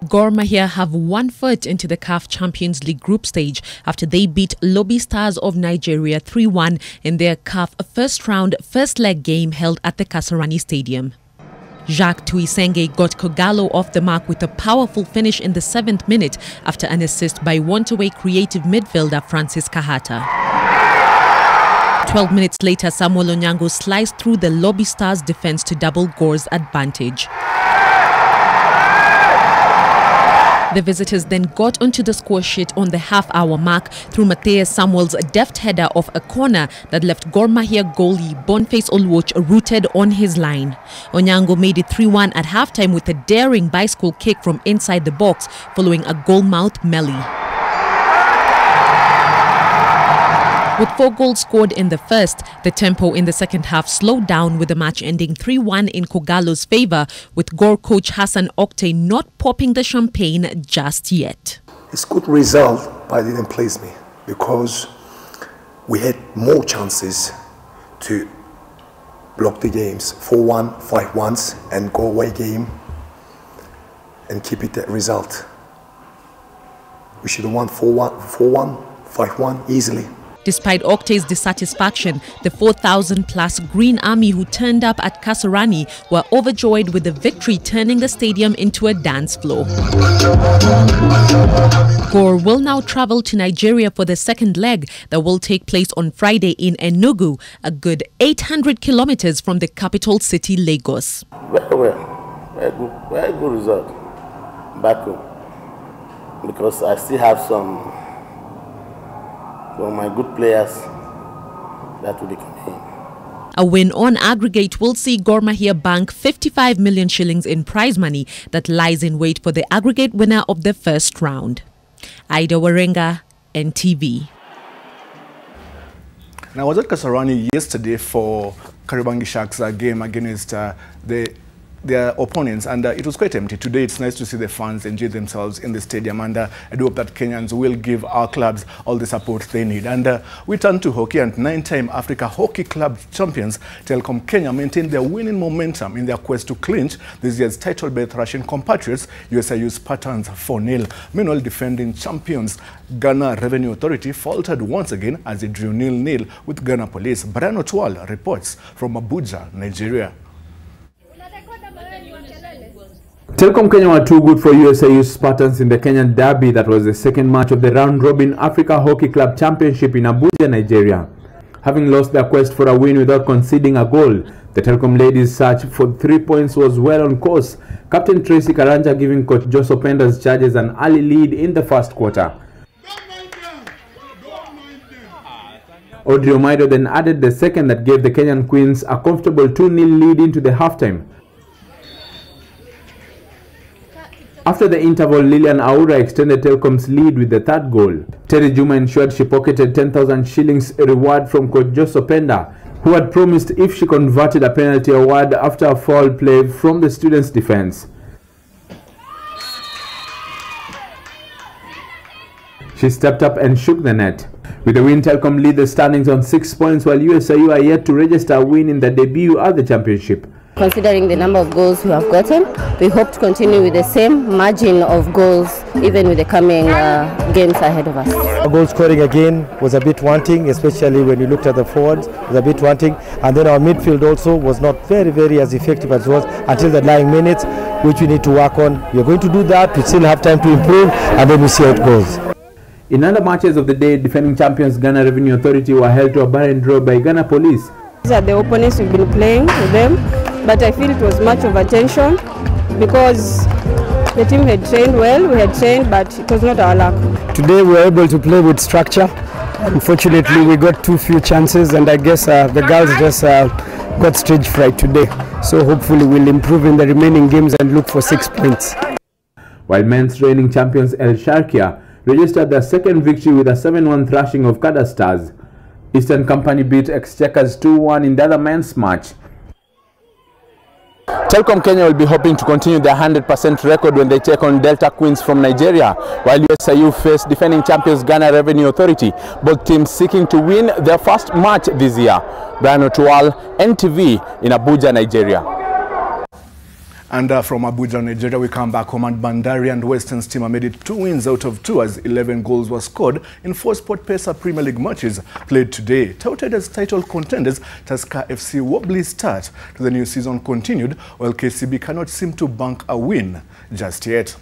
Gor Mahia have 1 foot into the CAF Champions League group stage after they beat Lobi Stars of Nigeria 3-1 in their CAF first round first leg game held at the Kasarani Stadium. Jacques Tuisenge got Kogalo off the mark with a powerful finish in the 7th minute after an assist by one-away creative midfielder Francis Kahata. 12 minutes later, Samuel Onyango sliced through the Lobi Stars defense to double Gor's advantage. The visitors then got onto the score sheet on the half-hour mark through Matthias Samuel's deft header off a corner that left Gor Mahia goalie Boniface Olwoch rooted on his line. Onyango made it 3-1 at halftime with a daring bicycle kick from inside the box following a goal-mouth melee. With 4 goals scored in the first, the tempo in the second half slowed down with the match ending 3-1 in Kogalo's favour, with Gor coach Hassan Okte not popping the champagne just yet. It's a good result, but it didn't please me because we had more chances to block the games 4-1, 5-1 and go away game and keep it that result. We should have won 4-1, 5-1 easily. Despite Okte's dissatisfaction, the 4,000-plus Green Army who turned up at Kasarani were overjoyed with the victory, turning the stadium into a dance floor. Gor will now travel to Nigeria for the second leg that will take place on Friday in Enugu, a good 800 kilometers from the capital city, Lagos. Very good result back home, because I still have some my good players that will be coming. A win on aggregate will see Gor Mahia bank 55 million shillings in prize money that lies in wait for the aggregate winner of the first round. Aida Waringa, NTV. And I was at Kasarani yesterday for Kariobangi Sharks game against their opponents, and it was quite empty. Today it's nice to see the fans enjoy themselves in the stadium, and I do hope that Kenyans will give our clubs all the support they need. And we turn to hockey, and 9-time Africa Hockey Club champions Telkom Kenya maintained their winning momentum in their quest to clinch this year's title by thrashing compatriots USIU Spartans 4-0. Meanwhile, defending champions Ghana Revenue Authority faltered once again as it drew 0-0 with Ghana Police. Brian Otwal reports from Abuja, Nigeria. Telkom Kenya were too good for USIU Spartans in the Kenyan derby that was the second match of the round-robin Africa Hockey Club Championship in Abuja, Nigeria. Having lost their quest for a win without conceding a goal, the Telkom ladies' search for 3 points was well on course, Captain Tracy Karanja giving coach Jose Openda's Chargers an early lead in the first quarter. Audrey Omaido then added the second that gave the Kenyan Queens a comfortable 2-0 lead into the halftime. After the interval, Lilian Aura extended Telkom's lead with the third goal. Terry Juma ensured she pocketed 10,000 shillings reward from coach Jose Openda, who had promised if she converted a penalty award after a foul play from the students' defense. She stepped up and shook the net. With the win, Telkom lead the standings on 6 points, while USIU are yet to register a win in their debut at the championship. Considering the number of goals we have gotten, we hope to continue with the same margin of goals even with the coming games ahead of us. Our goal scoring again was a bit wanting, especially when you looked at the forwards, was a bit wanting, and then our midfield also was not very as effective as it was until the dying minutes, which we need to work on. We are going to do that. We still have time to improve, and then we see how it goes. In other matches of the day, defending champions Ghana Revenue Authority were held to a barren draw by Ghana Police. These are the opponents we've been playing with them, but I feel it was much of a tension because the team had trained well, we had trained, but it was not our luck. Today we were able to play with structure. Unfortunately, we got too few chances, and I guess the girls just got stage fright today. So hopefully we'll improve in the remaining games and look for 6 points. While men's reigning champions El Sharkia registered their second victory with a 7-1 thrashing of Kada Stars. Eastern Company beat Exchequers 2-1 in the other men's match. Telkom Kenya will be hoping to continue their 100% record when they take on Delta Queens from Nigeria, while USIU face defending champions Ghana Revenue Authority, both teams seeking to win their first match this year. Brian Otual, NTV in Abuja, Nigeria. And from Abuja, Nigeria, we come back home, and Bandari and Western Stima made it 2 wins out of 2 as 11 goals were scored in 4 SportPesa Premier League matches played today. Touted as title contenders, Tusker FC wobbly start to the new season continued, while KCB cannot seem to bank a win just yet.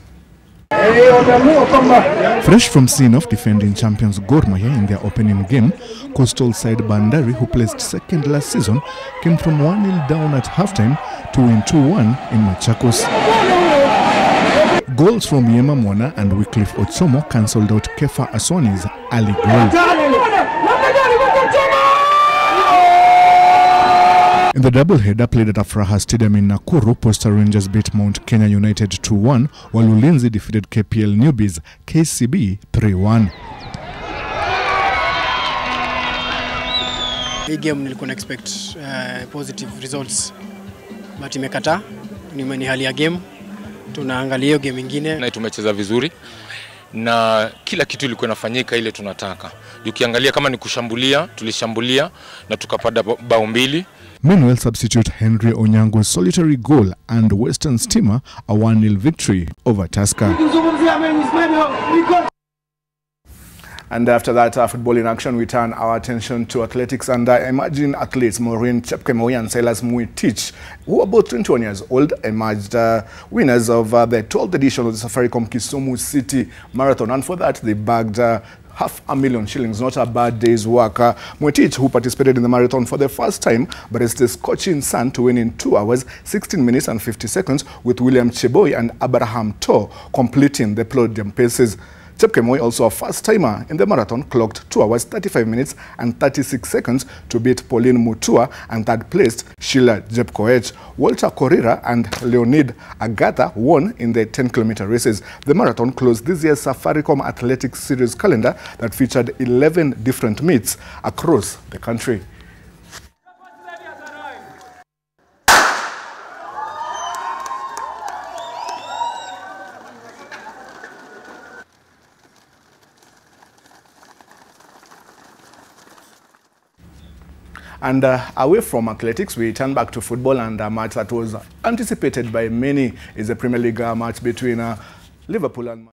Fresh from seeing off defending champions Gor Mahia in their opening game, coastal side Bandari, who placed second last season, came from 1-0 down at halftime to win 2-1 in Machakos. Goals from Yema Mwana and Wycliffe Otsomo cancelled out Kefa Aswani's early goal. In the doubleheader played at Afraha Stadium in Nakuru, Posta Rangers beat Mount Kenya United 2-1, while Ulinzi defeated KPL newbies KCB 3-1. Hii game nilikuwa na expect positive results, but imekata. Ni hali ya game, tunaangalia hiyo game nyingine. Na tumecheza vizuri na kila kitu ilikuwa inafanyika ile tunataka. Ukiangalia kama ni kushambulia, tulishambulia na tukapata bao mbili. Meanwhile, substitute Henry Onyango's solitary goal and Western Stima a 1-0 victory over Tusker. And after that football in action, we turn our attention to athletics and emerging athletes Maureen Chepkemoi and Silas Muitich, who are both 21 years old, emerged winners of the 12th edition of the Safaricom Kisumu City Marathon. And for that, they bagged $500,000 shillings, not a bad day's work. Muitich, who participated in the marathon for the first time, but it's the scorching sun to win in 2 hours, 16 minutes and 50 seconds, with William Cheboy and Abraham Tor completing the podium paces. Chepkemoi, also a first-timer in the marathon, clocked 2 hours, 35 minutes and 36 seconds to beat Pauline Mutua and third-placed Sheila Jepkoech. Walter Korira and Leonid Agatha won in the 10-kilometer races. The marathon closed this year's Safaricom Athletics Series calendar that featured 11 different meets across the country. And away from athletics, we turn back to football, and a match that was anticipated by many is a Premier League match between Liverpool and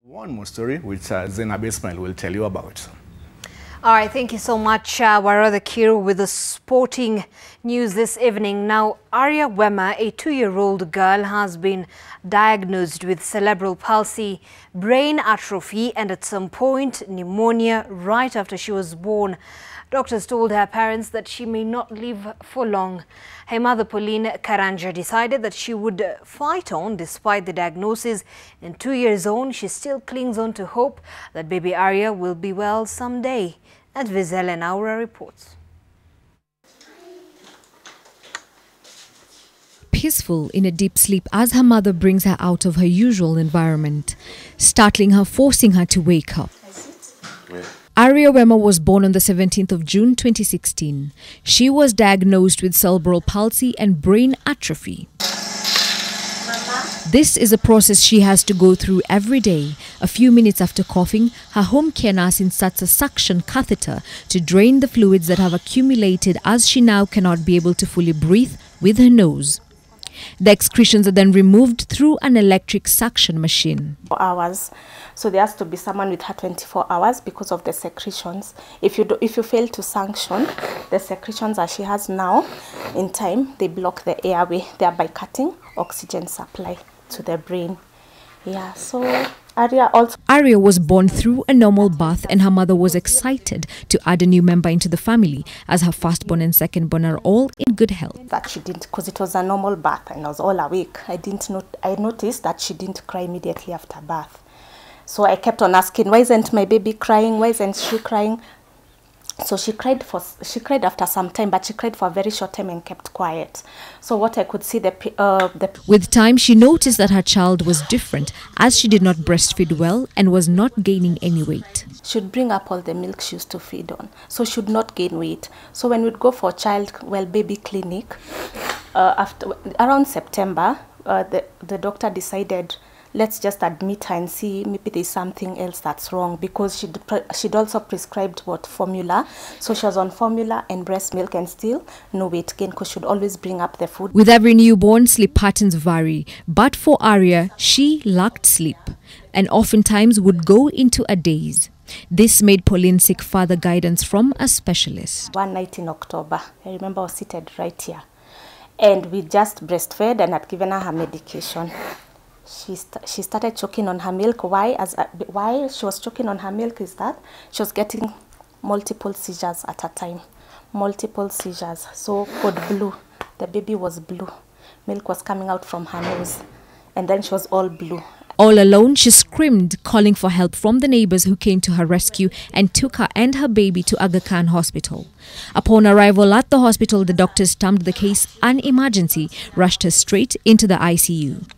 One more story which Zainab Ismail will tell you about. All right, thank you so much, Warada Kiru, with the sporting news this evening. Now, Arya Wema, a 2-year-old girl, has been diagnosed with cerebral palsy, brain atrophy, and at some point pneumonia right after she was born. Doctors told her parents that she may not live for long. Her mother, Pauline Karanja, decided that she would fight on despite the diagnosis. And 2 years on, she still clings on to hope that baby Arya will be well someday. And Vizel and Aura reports. Peaceful in a deep sleep as her mother brings her out of her usual environment, startling her, forcing her to wake up. Arya Wema was born on the 17th of June 2016. She was diagnosed with cerebral palsy and brain atrophy. This is a process she has to go through every day. A few minutes after coughing, her home care nurse inserts a suction catheter to drain the fluids that have accumulated, as she now cannot be able to fully breathe with her nose. The excretions are then removed through an electric suction machine. 4 hours. So there has to be someone with her 24 hours because of the secretions. If you fail to sanction, the secretions that she has now, in time, they block the airway, thereby cutting oxygen supply to the brain. Yeah, so Arya was born through a normal birth, and her mother was excited to add a new member into the family, as her firstborn and secondborn are all in good health. That she didn't, because it was a normal birth and I was all awake. I noticed that she didn't cry immediately after birth. So I kept on asking, why isn't my baby crying? Why isn't she crying? So she cried after some time, but she cried for a very short time and kept quiet. So what I could see With time, she noticed that her child was different, as she did not breastfeed well and was not gaining any weight. She'd bring up all the milk she used to feed on, so she would not gain weight. So when we'd go for baby clinic, around September, the doctor decided, let's just admit her and see maybe there's something else that's wrong, because she'd also prescribed formula. So she was on formula and breast milk and still no weight gain, because she'd always bring up the food. With every newborn, sleep patterns vary. But for Arya, she lacked sleep and oftentimes would go into a daze. This made Pauline seek further guidance from a specialist. One night in October, I remember I was seated right here, and we just breastfed and had given her medication. She started choking on her milk. Why she was choking on her milk is that she was getting multiple seizures at a time. Multiple seizures. So code blue. The baby was blue. Milk was coming out from her nose. And then she was all blue. All alone, she screamed, calling for help from the neighbors, who came to her rescue and took her and her baby to Aga Khan Hospital. Upon arrival at the hospital, the doctors termed the case an emergency, rushed her straight into the ICU.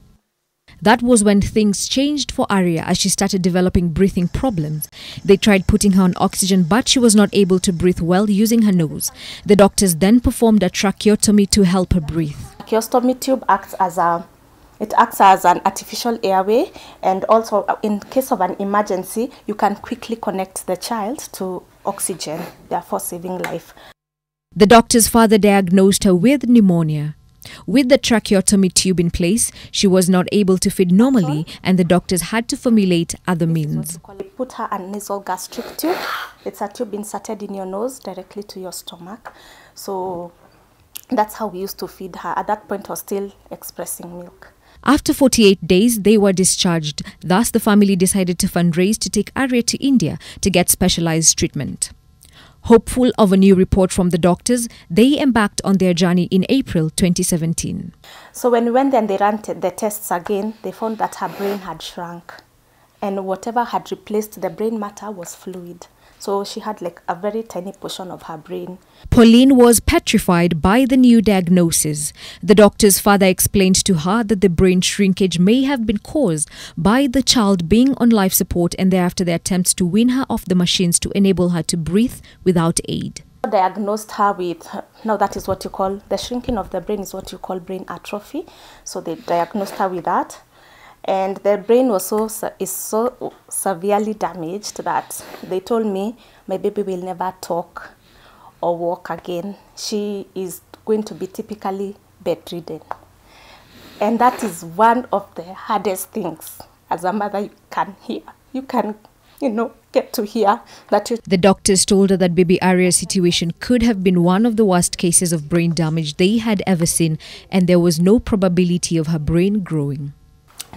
That was when things changed for Arya, as she started developing breathing problems. They tried putting her on oxygen, but she was not able to breathe well using her nose. The doctors then performed a tracheotomy to help her breathe. Tracheostomy tube acts as an artificial airway, and also in case of an emergency, you can quickly connect the child to oxygen, therefore saving life. The doctors further diagnosed her with pneumonia. With the tracheotomy tube in place, she was not able to feed normally, and the doctors had to formulate other means. We put her a nasal gastric tube. It's a tube inserted in your nose directly to your stomach. So that's how we used to feed her. At that point, I was still expressing milk. After 48 days, they were discharged. Thus, the family decided to fundraise to take Arya to India to get specialized treatment. Hopeful of a new report from the doctors, they embarked on their journey in April 2017. So when we went there and they ran the tests again, they found that her brain had shrunk. And whatever had replaced the brain matter was fluid. So she had like a very tiny portion of her brain. Pauline was petrified by the new diagnosis. The doctors further explained to her that the brain shrinkage may have been caused by the child being on life support, and thereafter the attempts to wean her off the machines to enable her to breathe without aid. Diagnosed her with, now that is what you call, the shrinking of the brain is what you call brain atrophy. So they diagnosed her with that. And the brain was so severely damaged that they told me my baby will never talk or walk again. She is going to be typically bedridden. And that is one of the hardest things as a mother you can hear. you can, get to hear that you... The doctors told her that baby Aria's situation could have been one of the worst cases of brain damage they had ever seen, and there was no probability of her brain growing.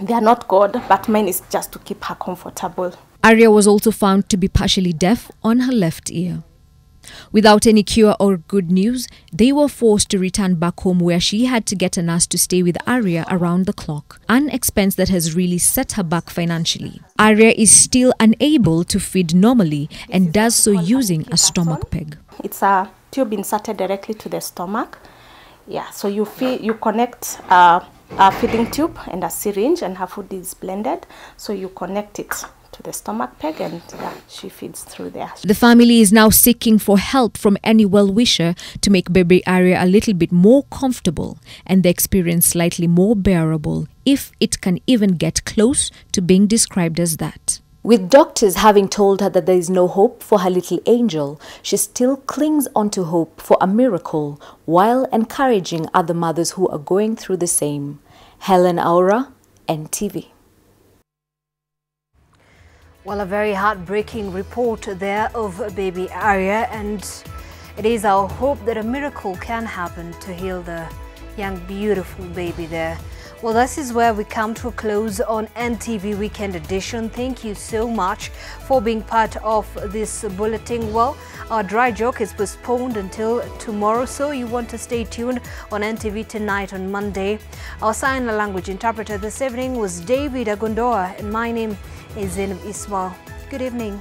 They are not God, but mine is just to keep her comfortable. Aria was also found to be partially deaf on her left ear. Without any cure or good news, they were forced to return back home, where she had to get a nurse to stay with Aria around the clock, an expense that has really set her back financially. Aria is still unable to feed normally and does so using a stomach peg. It's a tube inserted directly to the stomach. Yeah, so you connect a feeding tube and a syringe, and her food is blended, so you connect it to the stomach peg, and she feeds through there. The family is now seeking for help from any well-wisher to make baby Aria a little bit more comfortable and the experience slightly more bearable, if it can even get close to being described as that. With doctors having told her that there is no hope for her little angel, she still clings onto hope for a miracle while encouraging other mothers who are going through the same. Helen Aura, NTV. Well, a very heartbreaking report there of baby Aria, and it is our hope that a miracle can happen to heal the young, beautiful baby there. Well, this is where we come to a close on NTV Weekend Edition. Thank you so much for being part of this bulletin. Well, our dry joke is postponed until tomorrow, so you want to stay tuned on NTV tonight on Monday. Our sign language interpreter this evening was David Agondoa, and my name is Zainab Ismail. Good evening.